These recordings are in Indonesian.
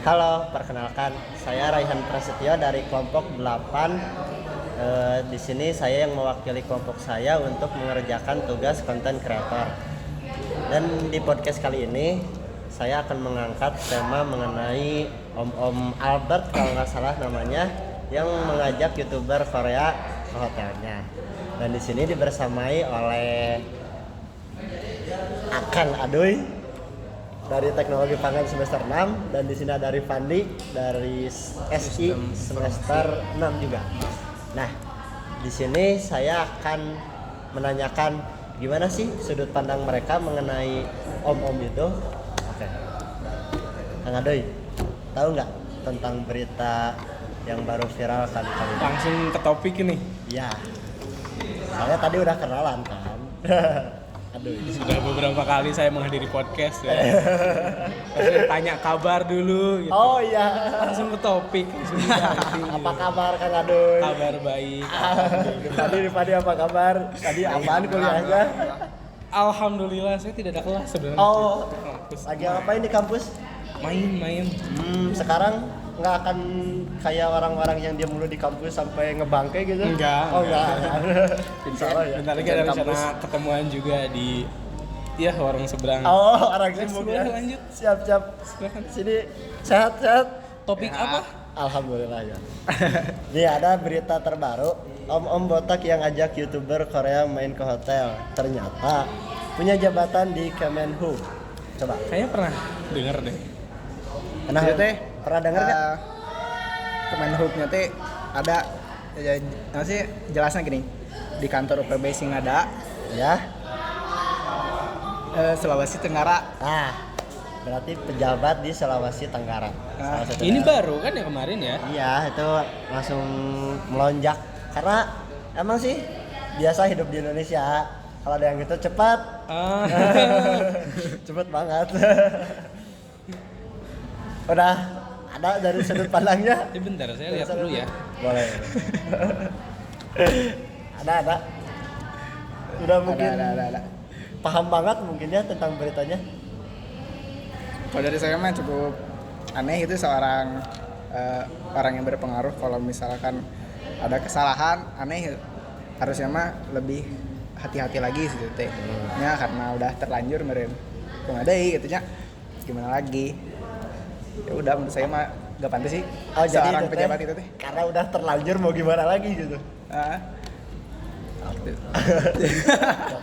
Halo, perkenalkan saya Raihan Prasetyo dari kelompok 8. Di sini saya yang mewakili kelompok saya untuk mengerjakan tugas konten kreator. Dan di podcast kali ini saya akan mengangkat tema mengenai Om Albert kalau nggak salah namanya, yang mengajak YouTuber Korea ke hotelnya. Dan di sini dibersamai oleh Akan Adoy dari Teknologi Pangan semester 6, dan di sini ada Rifandi dari SI semester 6 juga. Nah, di sini saya akan menanyakan gimana sih sudut pandang mereka mengenai om-om itu. Oke. Kang Adoy, tahu nggak tentang berita yang baru viral kali-kali? Langsung ke topik ini. Ya. Saya tadi udah kenalan kan. Aduh, Sudah beberapa kali saya menghadiri podcast ya. Pasti tanya kabar dulu gitu. Oh iya. Langsung ke topik. Apa kabar Kang Adoy? Kabar baik. Tadi apa kabar? Tadi apaan kuliahnya? Alhamdulillah saya tidak ada kelas sebenarnya. Oh, Kampus. lagi ngapain di kampus? Main. Sekarang nggak akan kayak orang-orang yang dia mulu di kampus sampai ngebangke gitu? Enggak. Oh enggak. Insya Allah ya. Bentar lagi ada rencana ketemuan juga di warung seberang. Oh, orang Let's sibuk go, ya. lanjut. Siap. Silakan. Sini sehat-sehat. Topik apa? Alhamdulillah ya. Nih ada berita terbaru, om-om botak yang ajak YouTuber Korea main ke hotel ternyata punya jabatan di Kemenhub. Coba. Kayaknya pernah denger deh. Pernah Iya, teh. Pernah denger nggak? Kemenhubnya teh ada sih jelasnya gini. Di kantor UPB Singada, Ya. Sulawesi Tenggara. Ah, berarti pejabat di Sulawesi Tenggara. Salah satu Ini daerah. baru kan ya kemarin ya? Iya, itu langsung melonjak karena emang sih biasa hidup di Indonesia. Kalau ada yang gitu cepat. Cepet banget. Udah ada dari sudut pandangnya. Bentar, saya lihat dulu ya. Boleh. ada. Udah mungkin Ada. paham banget mungkin ya tentang beritanya. Kalau dari saya mah cukup aneh itu seorang orang yang berpengaruh kalau misalkan ada kesalahan aneh harusnya mah lebih hati-hati lagi sih teh. Ya karena udah terlanjur meureun. Kumaha deui gitu nya. Gimana lagi? Ya udah menurut saya mah gak pantas sih seorang itu pejabat itu teh. Karena udah terlanjur mau gimana lagi gitu. Gak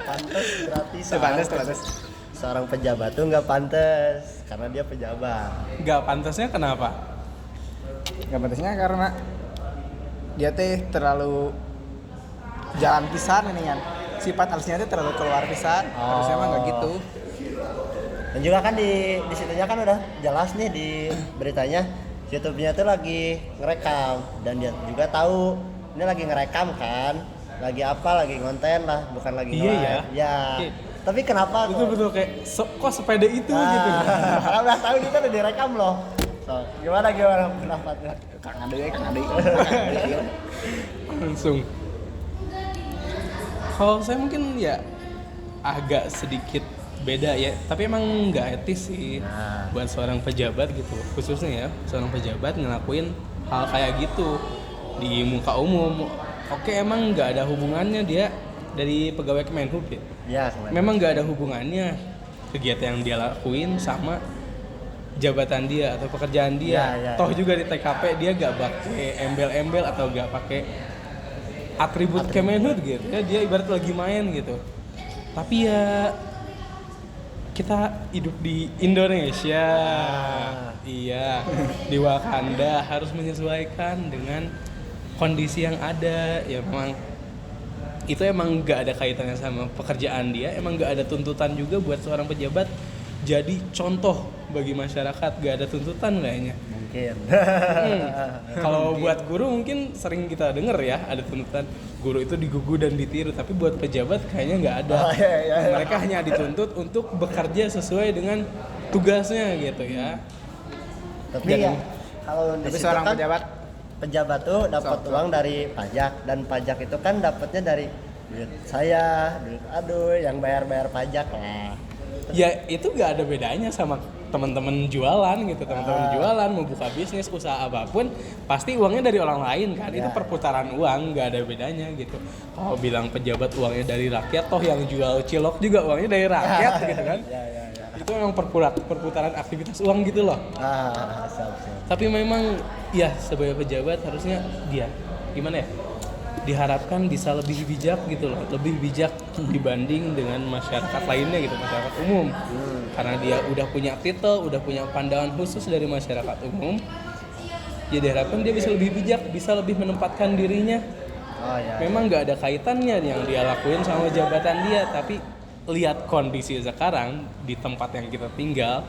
pantas berarti seorang pejabat tuh nggak pantas karena dia pejabat. Gak pantasnya kenapa? Gak pantasnya karena dia teh terlalu jalan pisan ini kan. Sifat halusnya teh terlalu keluar pisan. Harusnya mah gak gitu. Dan juga kan di situnya kan udah jelas nih di beritanya YouTube-nya tuh lagi ngerekam, dan dia juga tahu ini lagi ngerekam kan, lagi lagi konten lah, bukan lagi Iya nge-live. ya. Ya. Oke. Tapi kenapa Betul kayak kok sepede itu gitu. Karena udah tahu kita udah direkam loh. So, gimana pendapatnya? Kang Ade. Langsung. Kalau saya mungkin ya agak sedikit beda ya, tapi emang nggak etis sih buat seorang pejabat gitu, khususnya ya seorang pejabat ngelakuin hal kayak gitu di muka umum. Oke, emang nggak ada hubungannya dia dari pegawai Kemenhub ya. Ya, sebenarnya. Memang nggak ada hubungannya kegiatan yang dia lakuin sama jabatan dia atau pekerjaan dia. Ya. Toh juga di TKP dia nggak pakai embel-embel atau nggak pakai atribut Kemenhub gitu ya, dia ibarat lagi main gitu. Tapi ya kita hidup di Indonesia, iya, di Wakanda, harus menyesuaikan dengan kondisi yang ada. Ya memang itu emang nggak ada kaitannya sama pekerjaan dia, emang nggak ada tuntutan juga buat seorang pejabat jadi contoh bagi masyarakat, nggak ada tuntutan kayaknya. Mungkin. Kalau buat guru mungkin sering kita denger ya, ada tuntutan guru itu digugu dan ditiru, tapi buat pejabat kayaknya nggak ada. Iya. Mereka hanya dituntut untuk bekerja sesuai dengan tugasnya gitu ya. Tapi Jangan- ya kalau di Tapi situ seorang kan pejabat tuh dapat uang dari pajak, dan pajak itu kan dapatnya dari duit saya, duit Aduh yang bayar pajak lah. gitu. Ya itu gak ada bedanya sama teman-teman jualan gitu. Teman-teman jualan mau buka bisnis, usaha apapun pasti uangnya dari orang lain kan. Itu perputaran uang, gak ada bedanya gitu. Kalau bilang pejabat uangnya dari rakyat, toh yang jual cilok juga uangnya dari rakyat gitu kan. Itu memang perputaran aktivitas uang gitu loh. Siap. Tapi memang ya sebagai pejabat harusnya dia gimana ya? Diharapkan bisa lebih bijak gitu loh, lebih bijak dibanding dengan masyarakat lainnya gitu, masyarakat umum. Karena dia udah punya titel, udah punya pandangan khusus dari masyarakat umum. Ya diharapkan dia bisa lebih bijak, bisa lebih menempatkan dirinya. Memang nggak ada kaitannya yang dia lakuin sama jabatan dia, tapi lihat kondisi sekarang di tempat yang kita tinggal,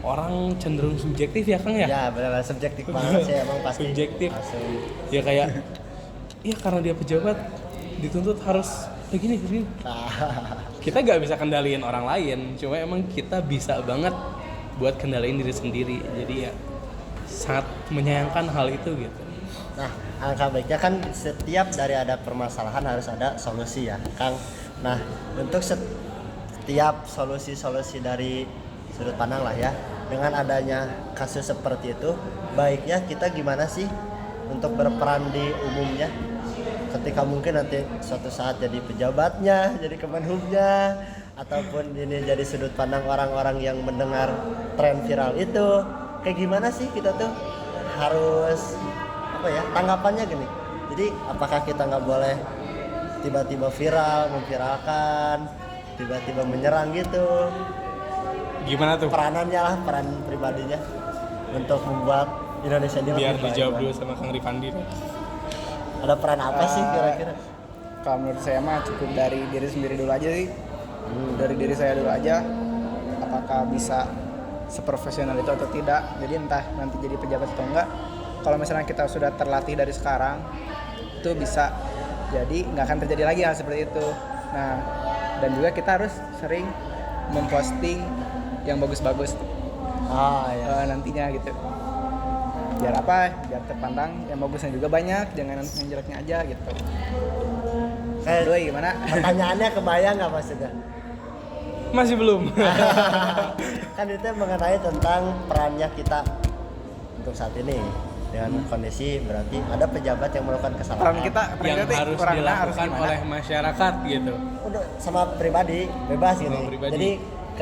orang cenderung subjektif ya Kang ya? Ya benar, subjektif banget sih emang pasti. Subjektif. Langsung. Ya kayak ya karena dia pejabat dituntut harus begini. Kita nggak bisa kendaliin orang lain, cuma emang kita bisa banget buat kendaliin diri sendiri. Jadi ya sangat menyayangkan hal itu gitu. Nah, angka baiknya kan setiap dari ada permasalahan harus ada solusi ya, Kang. Nah, untuk setiap solusi dari sudut pandang lah ya, dengan adanya kasus seperti itu, baiknya kita gimana sih untuk berperan di umumnya? Ketika mungkin nanti suatu saat jadi pejabatnya, jadi kemenhubnya, ataupun ini jadi sudut pandang orang-orang yang mendengar tren viral itu, kayak gimana sih kita tuh harus tanggapannya gini. Jadi apakah kita nggak boleh tiba-tiba viral, memviralkan, tiba-tiba menyerang gitu? Gimana tuh? Peranannya lah, peran pribadinya untuk membuat Indonesia ini biar lebih baik. Dijawab dulu sama Kang Rifandi. Ada peran apa sih kira-kira? Kalau menurut saya mah cukup dari diri sendiri dulu aja sih. Dari diri saya dulu aja, apakah bisa seprofesional itu atau tidak. Jadi entah nanti jadi pejabat atau enggak, kalau misalnya kita sudah terlatih dari sekarang, itu bisa jadi nggak akan terjadi lagi hal seperti itu. Nah, dan juga kita harus sering memposting yang bagus-bagus nantinya gitu. Biar apa? Biar terpandang yang bagusnya juga banyak, jangan yang jeleknya aja gitu. Doi gimana? Pertanyaannya kebayang nggak maksudnya? Masih belum. Kan itu mengenai tentang perannya kita untuk saat ini dengan kondisi berarti ada pejabat yang melakukan kesalahan. Peran kita yang harus dilakukan oleh masyarakat gitu. Udah sama pribadi bebas gitu. Jadi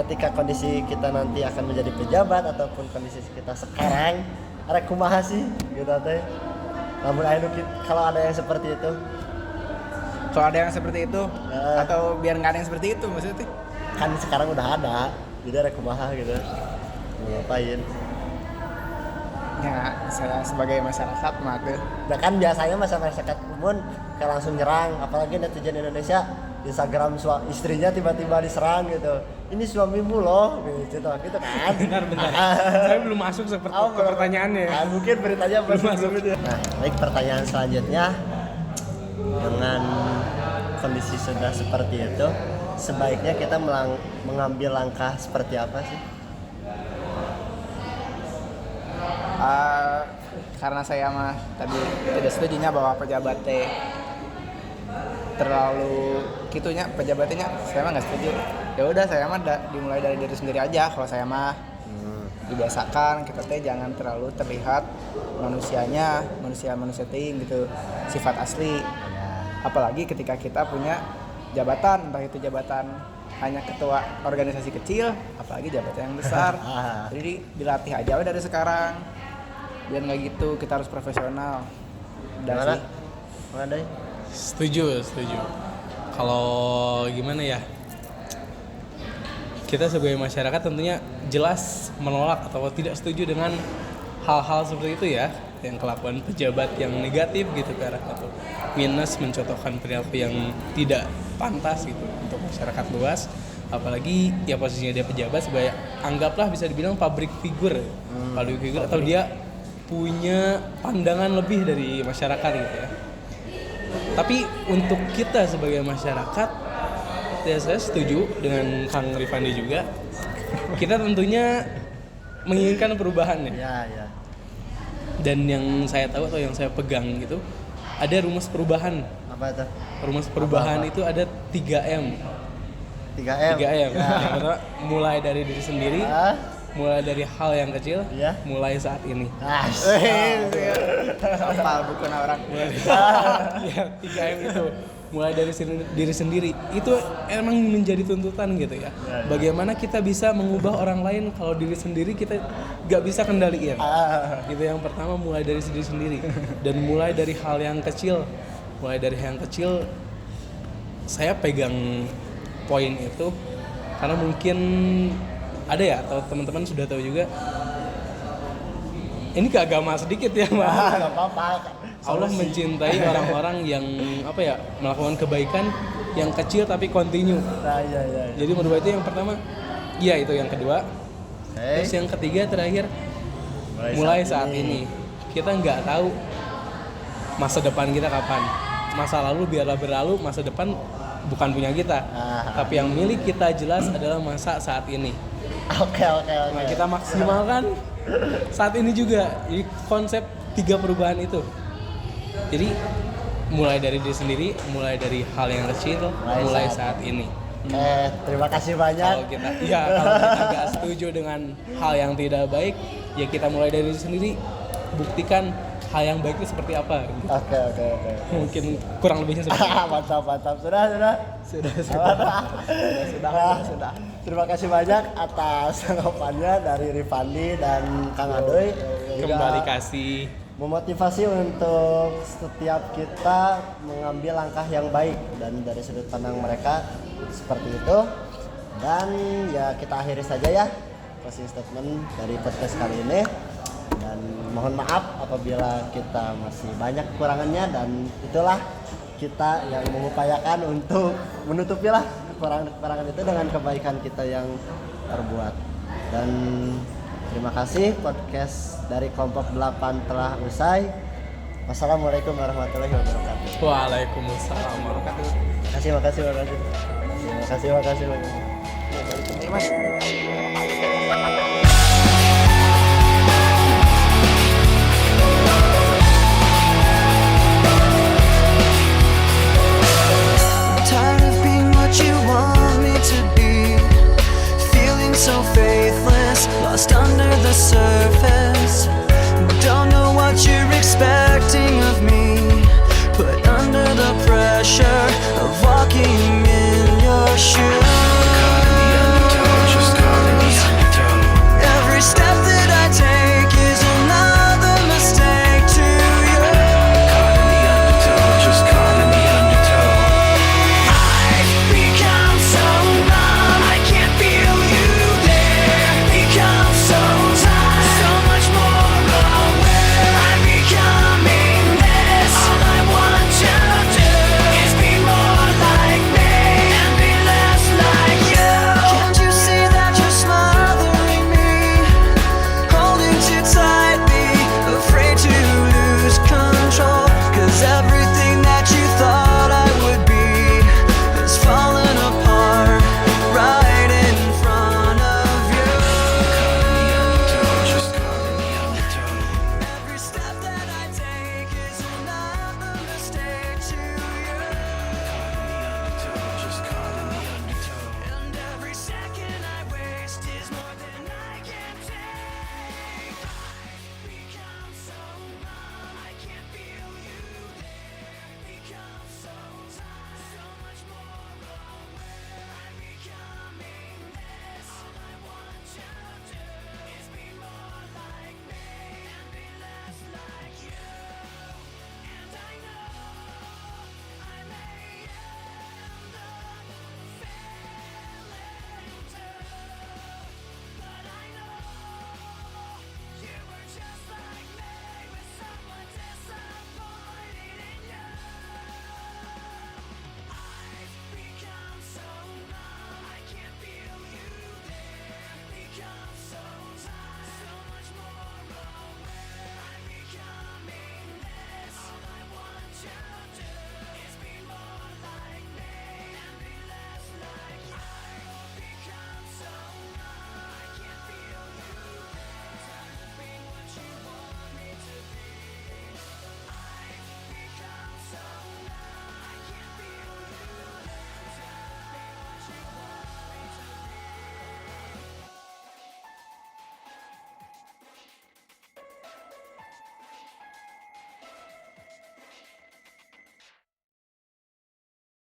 ketika kondisi kita nanti akan menjadi pejabat ataupun kondisi kita sekarang, arek kumaha sih gitu teh. Namun kalau ada yang seperti itu. Kalau ada yang seperti itu atau biar nggak ada yang seperti itu maksudnya? Kan sekarang udah ada, jadi arek kumaha gitu. Mau ngapain? Ya, saya sebagai masyarakat mah tuh. Nah kan biasanya masyarakat umum kayak langsung nyerang, apalagi netizen Indonesia Instagram istrinya tiba-tiba diserang gitu. Ini suamimu loh, gitu kan. Benar. Saya belum masuk ke pertanyaannya. Nah, mungkin beritanya belum masuk. Nah, baik pertanyaan selanjutnya, dengan kondisi sudah seperti itu, sebaiknya kita mengambil langkah seperti apa sih? Karena saya mah tadi tidak setujunya bahwa pejabat terlalu gitunya, pejabatnya saya mah nggak setuju. Ya udah, saya mah dimulai dari diri sendiri aja. Kalau saya mah dibiasakan kita jangan terlalu terlihat manusia ting gitu, sifat asli. Apalagi ketika kita punya jabatan, entah itu jabatan hanya ketua organisasi kecil, apalagi jabatan yang besar. Jadi dilatih aja dari sekarang. Biar nggak gitu, kita harus profesional. Mana deh? Setuju. Kalau gimana ya? Kita sebagai masyarakat tentunya jelas menolak atau tidak setuju dengan hal-hal seperti itu ya, yang kelakuan pejabat yang negatif gitu ke arah atau minus, mencontohkan perilaku yang tidak pantas gitu untuk masyarakat luas. Apalagi ya posisinya dia pejabat sebagai, anggaplah bisa dibilang public figure atau dia punya pandangan lebih dari masyarakat gitu ya. Tapi untuk kita sebagai masyarakat, ya saya setuju dengan Kang Rifandi juga. Kita tentunya menginginkan perubahan ya. Ya. Dan yang saya tahu atau yang saya pegang gitu, ada rumus perubahan. Apa itu? Rumus perubahan itu ada 3M. 3M. 3M. Yang pertama, mulai dari diri sendiri, Ah, mulai dari hal yang kecil, Iya. mulai saat ini. Apa bukan orang. Ya, 3M itu. Mulai dari diri sendiri. Itu emang menjadi tuntutan gitu ya. Bagaimana kita bisa mengubah orang lain kalau diri sendiri kita gak bisa kendaliin. Itu yang pertama, mulai dari diri sendiri. Dan mulai dari hal yang kecil. Mulai dari yang kecil, saya pegang poin itu karena mungkin ada ya, atau teman-teman sudah tahu juga, ini ke agama sedikit ya, Mbak. Nggak apa-apa. Allah mencintai orang-orang yang apa ya, melakukan kebaikan yang kecil tapi continue. Nah, iya. Jadi menurut itu yang pertama, iya itu yang kedua. Oke. Terus yang ketiga terakhir, mulai saat ini. Kita nggak tahu masa depan kita kapan. Masa lalu biarlah berlalu, masa depan bukan punya kita. Tapi yang milik kita jelas adalah masa saat ini. Oke. Nah, kita maksimalkan saat ini juga. Jadi konsep 3 perubahan itu. Jadi mulai dari diri sendiri, mulai dari hal yang kecil, mulai saat ini. Terima kasih banyak. Kalau kita nggak setuju dengan hal yang tidak baik, ya kita mulai dari diri sendiri, buktikan hal yang baik itu seperti apa. Oke. Mungkin kurang lebihnya seperti itu. Mantap. Sudah. Terima kasih banyak atas tanggapannya dari Rifandi dan Kang Adoy. Kembali kasih. Memotivasi untuk setiap kita mengambil langkah yang baik, dan dari sudut pandang mereka seperti itu. Dan ya kita akhiri saja ya closing statement dari podcast kali ini, dan mohon maaf apabila kita masih banyak kekurangannya, dan itulah kita yang mengupayakan untuk menutupi lah kekurangan itu dengan kebaikan kita yang terbuat. Dan terima kasih, podcast dari kelompok 8 telah usai. Wassalamualaikum warahmatullahi wabarakatuh. Waalaikumsalam warahmatullahi wabarakatuh. Makasih. Mas. Tired of being what you want me to be, feeling so faithless, lost under the surface.